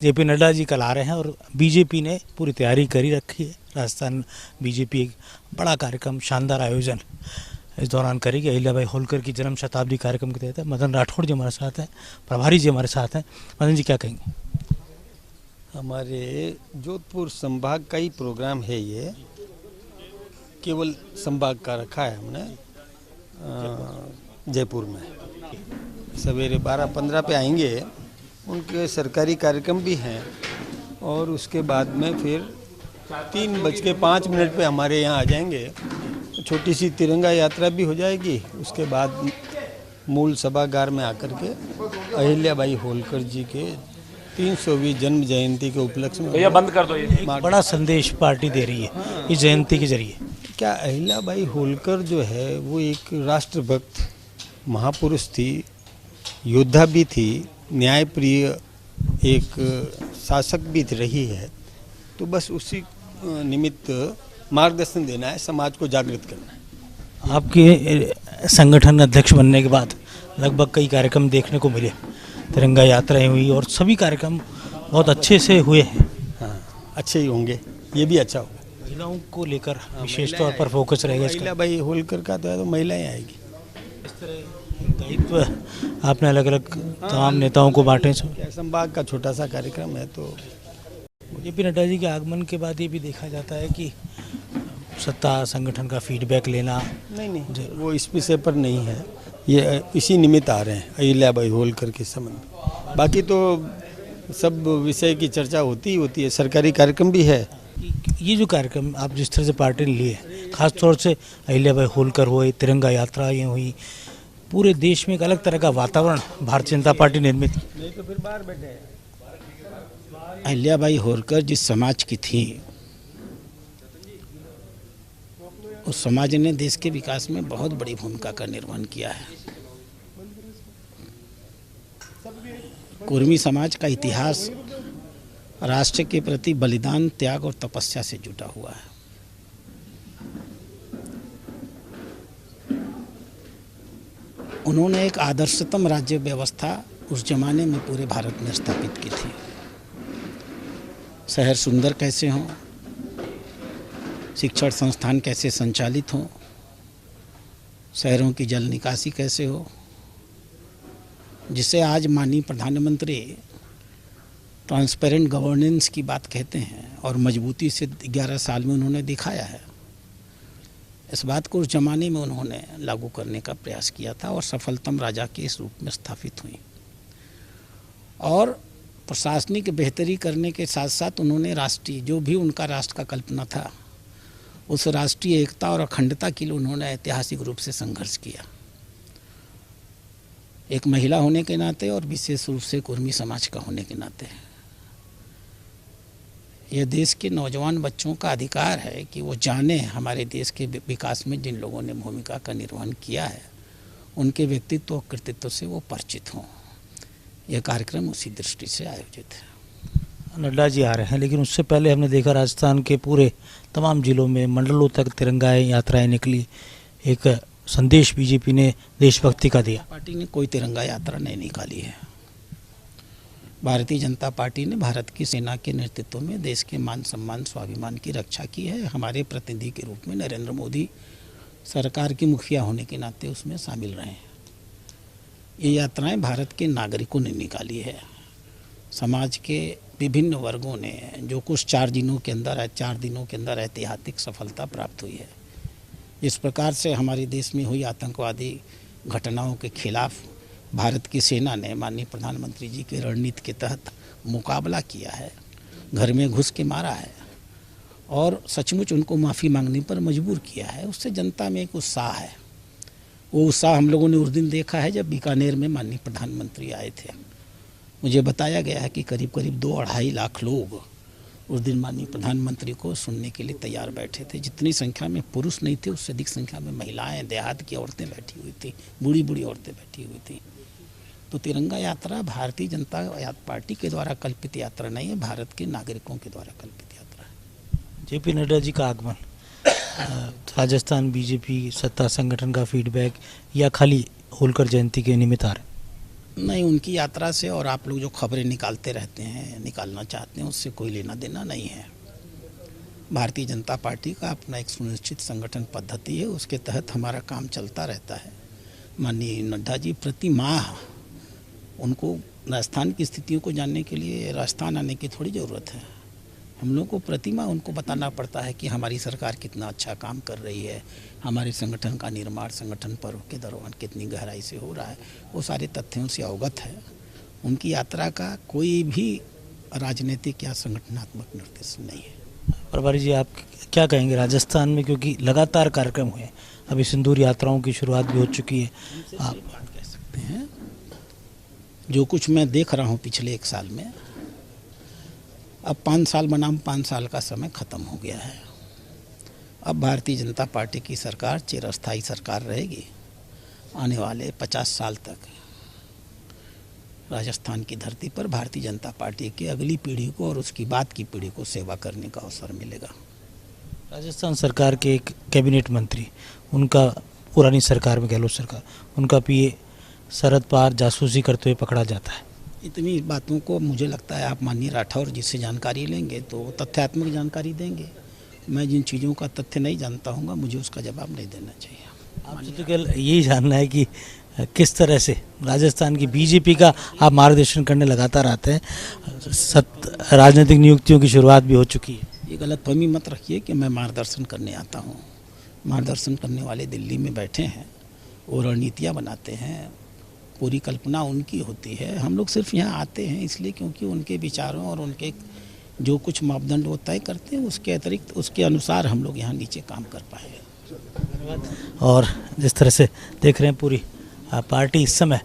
JP Nadda ji कल आ रहे हैं और बीजेपी ने पूरी तैयारी करी रखी है। राजस्थान बीजेपी एक बड़ा कार्यक्रम, शानदार आयोजन इस दौरान करेगी। अहिल्याबाई होलकर की जन्म शताब्दी कार्यक्रम के तहत मदन राठौड़ जी हमारे साथ हैं, प्रभारी जी हमारे साथ हैं। मदन जी क्या कहेंगे? हमारे जोधपुर संभाग का ही प्रोग्राम है ये, केवल संभाग का रखा है हमने जयपुर में। सवेरे 12:15 पे आएंगे, उनके सरकारी कार्यक्रम भी हैं और उसके बाद में फिर 3:05 पे हमारे यहाँ आ जाएंगे। छोटी सी तिरंगा यात्रा भी हो जाएगी। उसके बाद मूल सभागार में आकर के अहिल्याबाई होलकर जी के 300वीं जन्म जयंती के उपलक्ष्य में भैया बंद कर दो ये। बड़ा संदेश पार्टी दे रही है इस जयंती के जरिए। क्या अहिल्याबाई होलकर जो है वो एक राष्ट्रभक्त महापुरुष थी, योद्धा भी थी, न्यायप्रिय एक शासक भी रही है। तो बस उसी निमित्त मार्गदर्शन देना है, समाज को जागृत करना है। आपके संगठन अध्यक्ष बनने के बाद लगभग कई कार्यक्रम देखने को मिले, तिरंगा यात्राएं हुई और सभी कार्यक्रम बहुत अच्छे से हुए हैं। हाँ, अच्छे ही होंगे, ये भी अच्छा होगा। महिलाओं को लेकर विशेष तौर पर फोकस रहेगा इसका। अहिल्याबाई होलकर का तो महिलाएं आएगी। इस तरह दायित्व आपने अलग अलग तमाम नेताओं को बांटे। संभाग का छोटा सा कार्यक्रम है। तो जेपी नड्डा जी के आगमन के बाद ये भी देखा जाता है कि सत्ता संगठन का फीडबैक लेना। नहीं, वो इस विषय पर नहीं है, ये इसी निमित्त आ रहे हैं अहिल्याबाई होलकर के संबंध। बाकी तो सब विषय की चर्चा होती है, सरकारी कार्यक्रम भी है। ये जो कार्यक्रम आप जिस तरह से पार्टी ने लिए, खासतौर से अहिल्याबाई होलकर हुए, तिरंगा यात्रा ये हुई, पूरे देश में एक अलग तरह का वातावरण भारतीय जनता पार्टी निर्मित की। नहीं तो फिर बाहर बैठे। अहिल्याबाई होलकर जिस समाज की थी, उस समाज ने देश के विकास में बहुत बड़ी भूमिका का निर्वहन किया है। कुर्मी समाज का इतिहास राष्ट्र के प्रति बलिदान, त्याग और तपस्या से जुटा हुआ है। उन्होंने एक आदर्शतम राज्य व्यवस्था उस जमाने में पूरे भारत में स्थापित की थी। शहर सुंदर कैसे हों, शिक्षण संस्थान कैसे संचालित हों, शहरों की जल निकासी कैसे हो, जिसे आज माननीय प्रधानमंत्री ट्रांसपेरेंट गवर्नेंस की बात कहते हैं और मजबूती से 11 साल में उन्होंने दिखाया है। इस बात को उस जमाने में उन्होंने लागू करने का प्रयास किया था और सफलतम राजा के इस रूप में स्थापित हुई। और प्रशासनिक बेहतरी करने के साथ साथ उन्होंने राष्ट्रीय, जो भी उनका राष्ट्र का कल्पना था, उस राष्ट्रीय एकता और अखंडता के लिए उन्होंने ऐतिहासिक रूप से संघर्ष किया। एक महिला होने के नाते और विशेष रूप से कुर्मी समाज का होने के नाते यह देश के नौजवान बच्चों का अधिकार है कि वो जाने हमारे देश के विकास में जिन लोगों ने भूमिका का निर्वहन किया है, उनके व्यक्तित्व और कृतित्व से वो परिचित हों। यह कार्यक्रम उसी दृष्टि से आयोजित है। नड्डा जी आ रहे हैं, लेकिन उससे पहले हमने देखा राजस्थान के पूरे तमाम जिलों में मंडलों तक तिरंगा यात्राएं निकली। एक संदेश बीजेपी ने देशभक्ति का दिया। पार्टी ने कोई तिरंगा यात्रा नहीं निकाली है। भारतीय जनता पार्टी ने भारत की सेना के नेतृत्व में देश के मान सम्मान स्वाभिमान की रक्षा की है। हमारे प्रतिनिधि के रूप में नरेंद्र मोदी सरकार की मुखिया होने के नाते उसमें शामिल रहे हैं। ये यात्राएं भारत के नागरिकों ने निकाली है। समाज के विभिन्न वर्गों ने, जो कुछ 4 दिनों के अंदर ऐतिहासिक सफलता प्राप्त हुई है। इस प्रकार से हमारे देश में हुई आतंकवादी घटनाओं के खिलाफ भारत की सेना ने माननीय प्रधानमंत्री जी के रणनीति के तहत मुकाबला किया है, घर में घुस के मारा है और सचमुच उनको माफ़ी मांगने पर मजबूर किया है। उससे जनता में एक उत्साह है। वो उत्साह हम लोगों ने उस दिन देखा है जब बीकानेर में माननीय प्रधानमंत्री आए थे। मुझे बताया गया है कि करीब 2-2.5 लाख लोग उस दिन माननीय प्रधानमंत्री को सुनने के लिए तैयार बैठे थे। जितनी संख्या में पुरुष नहीं थे, उससे अधिक संख्या में महिलाएं, देहात की औरतें बैठी हुई थी, बूढ़ी बूढ़ी औरतें बैठी हुई थी। तो तिरंगा यात्रा भारतीय जनता पार्टी के द्वारा कल्पित यात्रा नहीं है, भारत के नागरिकों के द्वारा कल्पित यात्रा है। जेपी नड्डा जी का आगमन, राजस्थान बीजेपी सत्ता संगठन का फीडबैक या खाली होलकर जयंती के निमित्त आ रहे? नहीं, उनकी यात्रा से और आप लोग जो खबरें निकालते रहते हैं, निकालना चाहते हैं, उससे कोई लेना देना नहीं है। भारतीय जनता पार्टी का अपना एक सुनिश्चित संगठन पद्धति है, उसके तहत हमारा काम चलता रहता है। माननीय नड्डा जी प्रति माह, उनको राजस्थान की स्थितियों को जानने के लिए राजस्थान आने की थोड़ी ज़रूरत है। हम लोग को प्रति माह उनको बताना पड़ता है कि हमारी सरकार कितना अच्छा काम कर रही है, हमारे संगठन का निर्माण संगठन पर्व के दौरान कितनी गहराई से हो रहा है, वो सारे तथ्यों से अवगत है। उनकी यात्रा का कोई भी राजनीतिक या संगठनात्मक निर्देश नहीं है। प्रभारी जी, आप क्या कहेंगे राजस्थान में, क्योंकि लगातार कार्यक्रम हुए, अभी सिंदूर यात्राओं की शुरुआत भी हो चुकी है, आप कह सकते हैं जो कुछ मैं देख रहा हूँ पिछले 1 साल में, अब 5 साल बनाम 5 साल का समय खत्म हो गया है। अब भारतीय जनता पार्टी की सरकार चिरस्थायी सरकार रहेगी। आने वाले 50 साल तक राजस्थान की धरती पर भारतीय जनता पार्टी की अगली पीढ़ी को और उसकी बाद की पीढ़ी को सेवा करने का अवसर मिलेगा। राजस्थान सरकार के एक कैबिनेट मंत्री, उनका पुरानी सरकार में, गहलोत सरकार, उनका पीए सरहद पार जासूसी करते हुए पकड़ा जाता है। इतनी बातों को मुझे लगता है आप माननीय राठौर जी से जानकारी लेंगे तो तथ्यात्मक जानकारी देंगे। मैं जिन चीज़ों का तथ्य नहीं जानता हूँ, मुझे उसका जवाब नहीं देना चाहिए। आपसे तो केवल यही जानना है कि किस तरह से राजस्थान की बीजेपी का आप मार्गदर्शन करने लगातार आते हैं, राजनीतिक नियुक्तियों की शुरुआत भी हो चुकी है। ये गलतफहमी मत रखिए कि मैं मार्गदर्शन करने आता हूँ। मार्गदर्शन करने वाले दिल्ली में बैठे हैं, वो रणनीतियाँ बनाते हैं, पूरी कल्पना उनकी होती है। हम लोग सिर्फ यहाँ आते हैं इसलिए क्योंकि उनके विचारों और उनके जो कुछ मापदंड वो तय करते हैं, उसके अतिरिक्त उसके अनुसार हम लोग यहाँ नीचे काम कर पाएंगे। और जिस तरह से देख रहे हैं पूरी पार्टी इस समय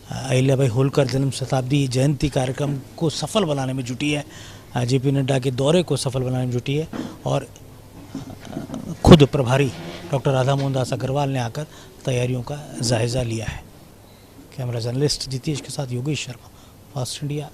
अहिल्याबाई होलकर जन्म शताब्दी जयंती कार्यक्रम को सफल बनाने में जुटी है, जेपी नड्डा के दौरे को सफल बनाने में जुटी है, और खुद प्रभारी डॉक्टर राधा मोहन दास अग्रवाल ने आकर तैयारियों का जायजा लिया है। कैमरा जर्नलिस्ट जितेश के साथ योगेश शर्मा, फास्ट इंडिया।